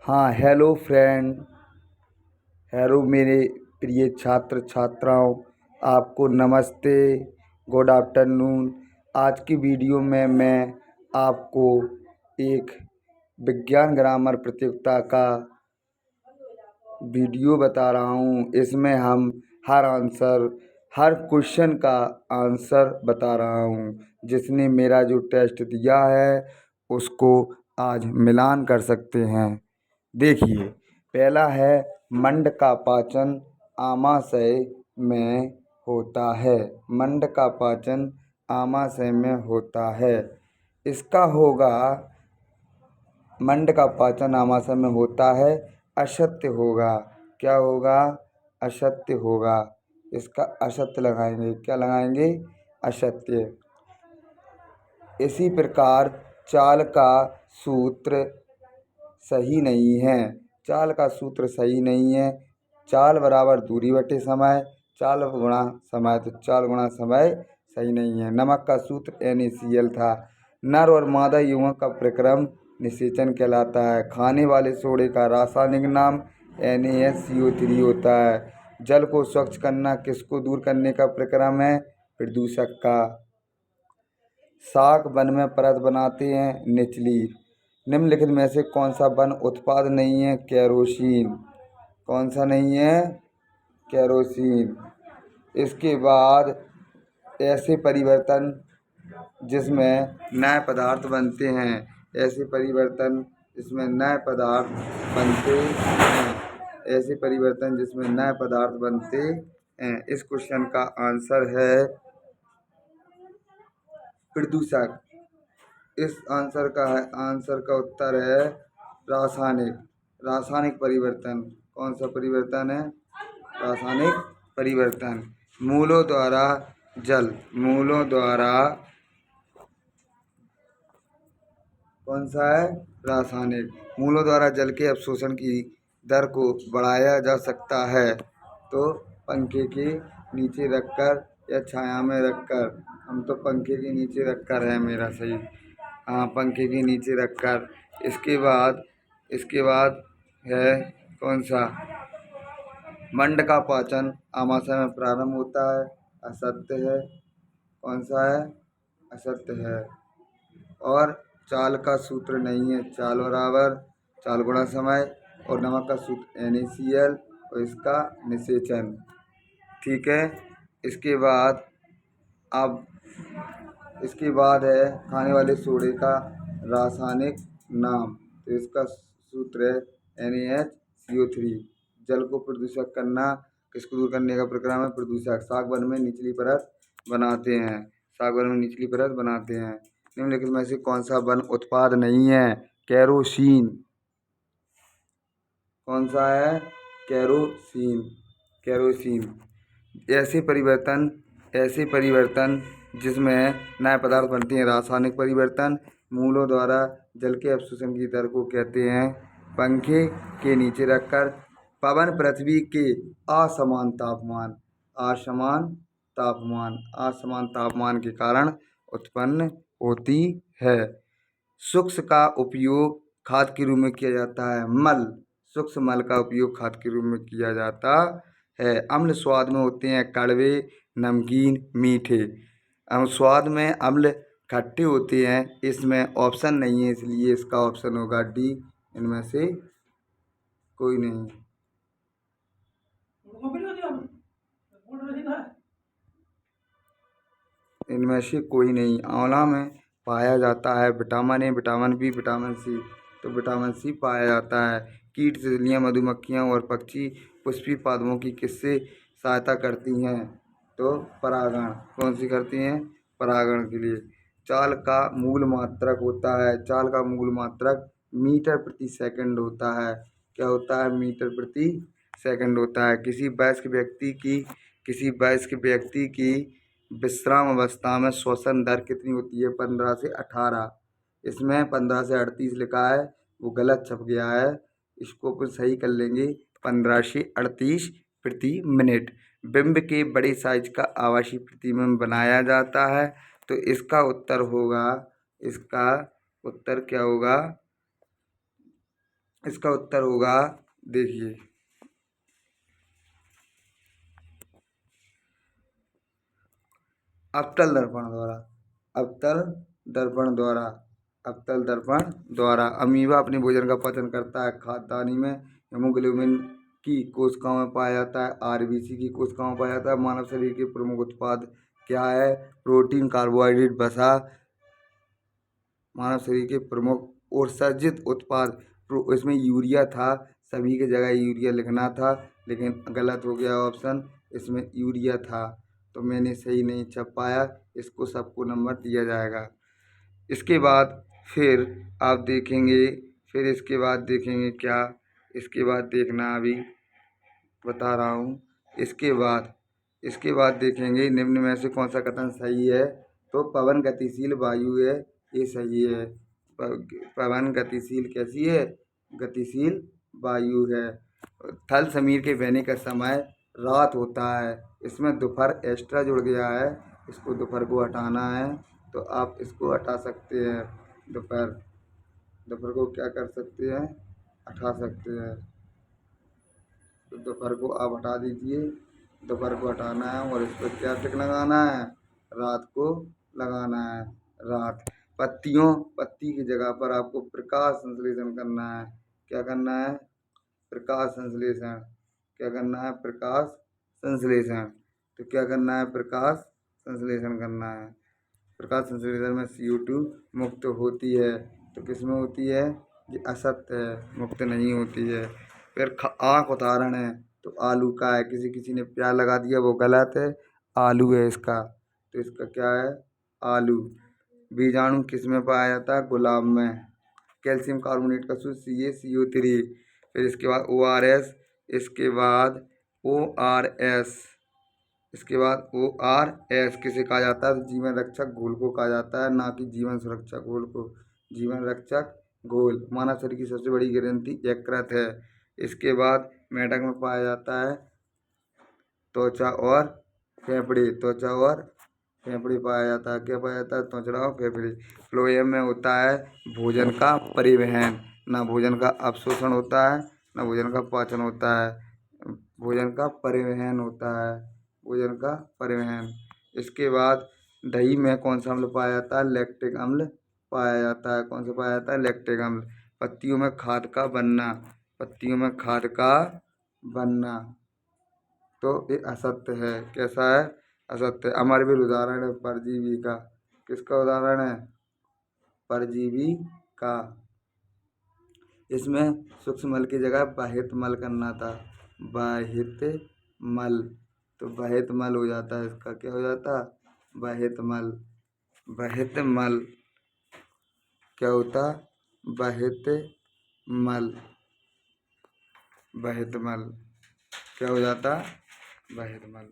हाँ, hello friend. Hello मेरे प्रिय छात्र छात्राओं, आपको नमस्ते, गुड आफ्टरनून। आज की वीडियो में मैं आपको एक विज्ञान ग्रामर प्रतियोगिता का वीडियो बता रहा हूँ। इसमें हम हर क्वेश्चन का आंसर बता रहा हूँ। जिसने मेरा जो टेस्ट दिया है उसको आज मिलान कर सकते हैं। देखिए, पहला है मंड का पाचन आमाशय में होता है। मंड का पाचन आमाशय में होता है। इसका होगा मंड का पाचन आमाशय में होता है, असत्य होगा। क्या होगा? असत्य होगा। इसका असत्य लगाएंगे। क्या लगाएंगे? असत्य। इसी प्रकार चाल का सूत्र सही नहीं है। चाल का सूत्र सही नहीं है। चाल बराबर दूरी बटे समय, चाल गुणा समय, तो चाल गुणा समय सही नहीं है। नमक का सूत्र NaCl था। नर और मादा युग्म का प्रक्रम निषेचन कहलाता है। खाने वाले सोडे का रासायनिक नाम NaSCO3 होता है। जल को स्वच्छ करना किसको दूर करने का प्रक्रम है? प्रदूषक का। शाक वन में परत बनाते हैं निचली। निम्नलिखित में से कौन सा वन उत्पाद नहीं है? केरोसिन। कौन सा नहीं है? केरोसिन। इसके बाद ऐसे परिवर्तन जिसमें नए पदार्थ बनते हैं। ऐसे परिवर्तन जिसमें नए पदार्थ बनते हैं। ऐसे परिवर्तन जिसमें नए पदार्थ बनते हैं। इस क्वेश्चन का आंसर है प्रदूषक। इस आंसर का उत्तर है रासायनिक परिवर्तन। कौन सा परिवर्तन है? रासायनिक परिवर्तन। मूलों द्वारा जल, कौन सा है? रासायनिक। मूलों द्वारा जल के अवशोषण की दर को बढ़ाया जा सकता है। तो पंखे के नीचे रखकर या छाया में रखकर। हम तो पंखे के नीचे रखकर है मेरा सही। हाँ, पंखे के नीचे रखकर। इसके बाद है कौन सा? मंड का पाचन आमाशय में प्रारंभ होता है। असत्य है। कौन सा है? असत्य है। और चाल का सूत्र नहीं है। चाल बराबर चाल गुणा समय, और नमक का सूत्र NaCl और इसका निषेचन। ठीक है। इसके बाद है खाने वाले सोडे का रासायनिक नाम। तो इसका सूत्र है NaCO3। जल को प्रदूषित करना किसको दूर करने का प्रक्रम है? प्रदूषक। शाक वन में निचली परत बनाते हैं। निम्नलिखित में से कौन सा वन उत्पाद नहीं है? केरोसिन। कौन सा है? केरोसिन। ऐसे परिवर्तन जिसमें नए पदार्थ बनते हैं। रासायनिक परिवर्तन। मूलों द्वारा जल के अवशोषण की दर को कहते हैं पंखे के नीचे रखकर। पवन पृथ्वी के असमान तापमान के कारण उत्पन्न होती है। शुष्क का उपयोग खाद के रूप में किया जाता है। शुष्क मल का उपयोग खाद के रूप में किया जाता है। अम्ल स्वाद में होते हैं, कड़वे, नमकीन, मीठे। स्वाद में अम्ल खट्टे होते हैं। इसमें ऑप्शन नहीं है, इसलिए इसका ऑप्शन होगा डी। इनमें से कोई नहीं। इनमें से कोई नहीं। आंवला में पाया जाता है vitamin A, vitamin B, vitamin C. तो विटामिन सी पाया जाता है। कीट, तितलियाँ, मधुमक्खियाँ और पक्षी पुष्पीय पादपों की किससे सहायता करती हैं? तो परागण। कौन सी करती हैं? परागण के लिए। चाल का मूल मात्रक होता है। चाल का मूल मात्रक मीटर प्रति सेकंड होता है। क्या होता है? मीटर प्रति सेकंड होता है। किसी वयस्क व्यक्ति की विश्राम अवस्था में श्वसन दर कितनी होती है? 15 से 18। इसमें 15 से 38 लिखा है, वो गलत छप गया है। इसको कुछ सही कर लेंगे। 15 से 38 प्रति मिनट। बिंब के बड़े साइज का आवासीय प्रतिबिंब बनाया जाता है। तो इसका उत्तर क्या होगा? इसका उत्तर होगा, देखिए, अवतल दर्पण द्वारा। अवतल दर्पण द्वारा। अवतल दर्पण द्वारा। अमीबा अपने भोजन का पाचन करता है खाद्यान्नि में। हेमोग्लोबिन की कोशिकाओं में पाया जाता है। आरबीसी की कोशिकाओं में पाया जाता है। मानव शरीर के प्रमुख उत्पाद क्या है? प्रोटीन, कार्बोहाइड्रेट, वसा। मानव शरीर के प्रमुख उत्सर्जित उत्पाद। इसमें यूरिया था, सभी की जगह यूरिया लिखना था, लेकिन गलत हो गया ऑप्शन। इसमें यूरिया था तो मैंने सही नहीं छप पाया। इसको सबको नंबर दिया जाएगा। इसके बाद फिर आप देखेंगे, फिर इसके बाद देखेंगे क्या, इसके बाद देखना, अभी बता रहा हूँ। इसके बाद देखेंगे निम्न में से कौन सा कथन सही है। तो पवन गतिशील वायु है, ये सही है। पवन गतिशील कैसी है? गतिशील वायु है। थल समीर के बहने का समय रात होता है। इसमें दोपहर एक्स्ट्रा जुड़ गया है, इसको दोपहर को हटाना है, तो आप इसको हटा सकते हैं। दोपहर दोपहर को क्या कर सकते हैं? हटा सकते हैं। तो दोपहर को आप हटा दीजिए। दोपहर को हटाना है और इस पर क्या टिक लगाना है? रात को लगाना है। रात। पत्ती की जगह पर आपको प्रकाश संश्लेषण करना है। क्या करना है? प्रकाश संश्लेषण। क्या करना है? प्रकाश संश्लेषण। तो क्या करना है? प्रकाश संश्लेषण करना है। प्रकाश संश्लेषण में CO2 मुक्त होती है। तो किसमें होती है? ये असत्य है, मुक्त नहीं होती है। फिर आँख उदाहरण है, तो आलू का है। किसी ने प्यार लगा दिया, वो गलत है, आलू है इसका। तो इसका क्या है? आलू। बीजाणु किस में पाया जाता है? गुलाब में। कैल्शियम कार्बोनेट का सूत्र CaCO3। फिर इसके बाद ORS। इसके बाद ORS। इसके बाद ORS किसे कहा जाता है? जीवन रक्षक घोल को कहा जाता है, ना कि जीवन सुरक्षक घोल को। जीवन रक्षक घोल। मानव शरीर की सबसे बड़ी ग्रंथि यकृत है। इसके बाद मेढक में पाया जाता है त्वचा और फेफड़े। त्वचा और फेफड़े पाया जाता है। क्या पाया जाता है? त्वचा और फेफड़े। फ्लोएम में होता है भोजन का परिवहन। ना भोजन का अवशोषण होता है, ना भोजन का पाचन होता है, भोजन का परिवहन होता है। भोजन का परिवहन। इसके बाद दही में कौन सा अम्ल पाया जाता है? लैक्टिक अम्ल पाया जाता है। कौन सा पाया जाता है? लैक्टिक अम्ल। पत्तियों में खाद का बनना। पत्तियों में खाद का बनना, तो ये असत्य है। कैसा है? असत्य। अमरवीर उदाहरण है परजीवी का। किसका उदाहरण है? परजीवी का। इसमें सूक्ष्म मल की जगह बाहित मल करना था। बाहित मल। तो बाहित मल हो जाता है इसका। क्या हो जाता? बाहित मल। बाहित मल क्या होता? बाहित मल। बाहित मल क्या हो जाता? बाहित मल।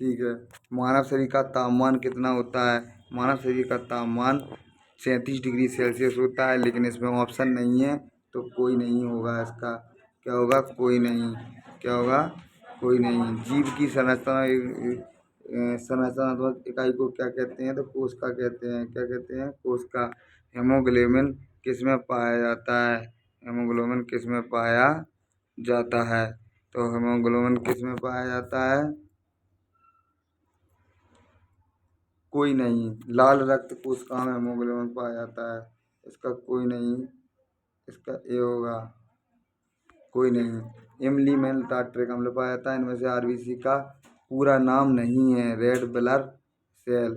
ठीक है। मानव शरीर का तापमान कितना होता है? मानव शरीर का तापमान 37 डिग्री सेल्सियस होता है, लेकिन इसमें ऑप्शन नहीं है, तो कोई नहीं होगा इसका। क्या होगा? कोई नहीं। क्या होगा? कोई नहीं। जीव की संरचनात्मक इकाई को क्या कहते हैं? तो कोशिका कहते हैं। क्या कहते हैं? कोशिका। हेमोग्लोबिन किस में पाया जाता है? हेमोग्लोबिन किस में पाया जाता है? तो हेमोग्लोबिन किस में पाया जाता है? कोई नहीं। लाल रक्त कोशिकाओं में हेमोग्लोबिन पाया जाता है। इसका कोई नहीं। इसका ए होगा। कोई नहीं। इमली में टार्ट्रिक अम्ल पाया जाता है। इनमें से आरबीसी का पूरा नाम नहीं है। Red blood cell.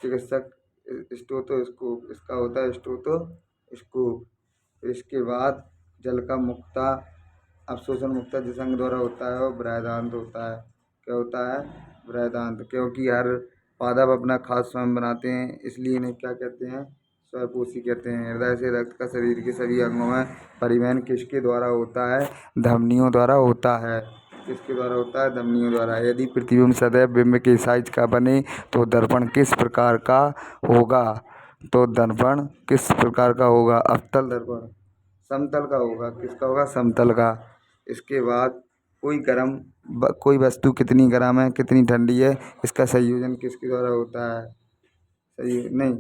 चिकित्सक स्टेथोस्कोप। इसका होता है स्टेथोस्कोप। इसके बाद जल का मुक्ता अवशोषण मुक्ता जिस अंग द्वारा होता है वो बृहदांत होता है। क्या होता है? बृहदांत। क्योंकि हर पादप अपना खाद्य स्वयं बनाते हैं, इसलिए इन्हें क्या कहते हैं? स्वयंपोषी कहते हैं। हृदय से रक्त का शरीर के सभी अंगों में परिवहन किसके द्वारा होता है? धमनियों द्वारा होता है। किसके द्वारा होता है? धमनियों द्वारा। यदि प्रतिबिंब सदैव बिंब के साइज का बने तो दर्पण किस प्रकार का होगा? तो दर्पण किस प्रकार का होगा? अवतल दर्पण। समतल का होगा। किसका होगा? समतल का। इसके बाद कोई वस्तु कितनी गर्म है, कितनी ठंडी है, इसका संयोजन किसके द्वारा होता है? सही नहीं,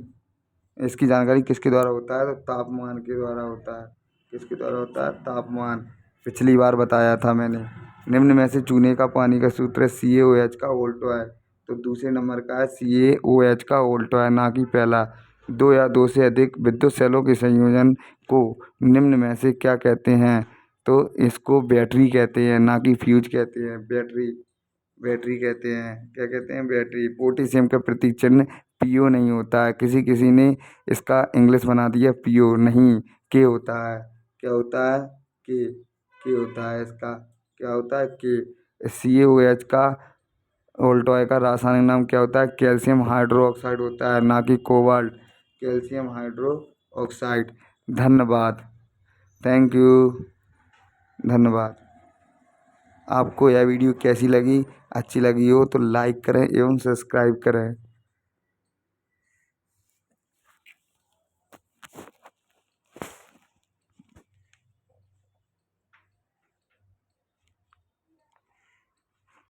इसकी जानकारी किसके द्वारा होता है? तो तापमान के द्वारा होता है। किसके द्वारा होता है? तापमान। पिछली बार बताया था मैंने। निम्न में से चूने का पानी का सूत्र है CaOH का उल्टो है। तो दूसरे नंबर का है CaOH का उल्टो है, ना कि पहला। दो या दो से अधिक विद्युत सेलों के संयोजन को निम्न में से क्या कहते हैं? तो इसको बैटरी कहते हैं, ना कि फ्यूज कहते हैं। बैटरी, बैटरी कहते हैं। क्या कहते हैं? बैटरी। पोटेशियम का प्रतीक चिन्ह PO नहीं होता है। किसी किसी ने इसका इंग्लिश बना दिया PO, नहीं, के होता है। क्या होता है? के होता है इसका। क्या होता है? के। CaOH का उल्टोए का रासायनिक नाम क्या होता है? कैल्शियम हाइड्रोक्साइड होता है, ना कि कोबाल्ट। Calcium hydro oxide. धन्यवाद। Thank you. धन्यवाद। आपको यह वीडियो कैसी लगी? अच्छी लगी हो तो लाइक करें एवं सब्सक्राइब करें।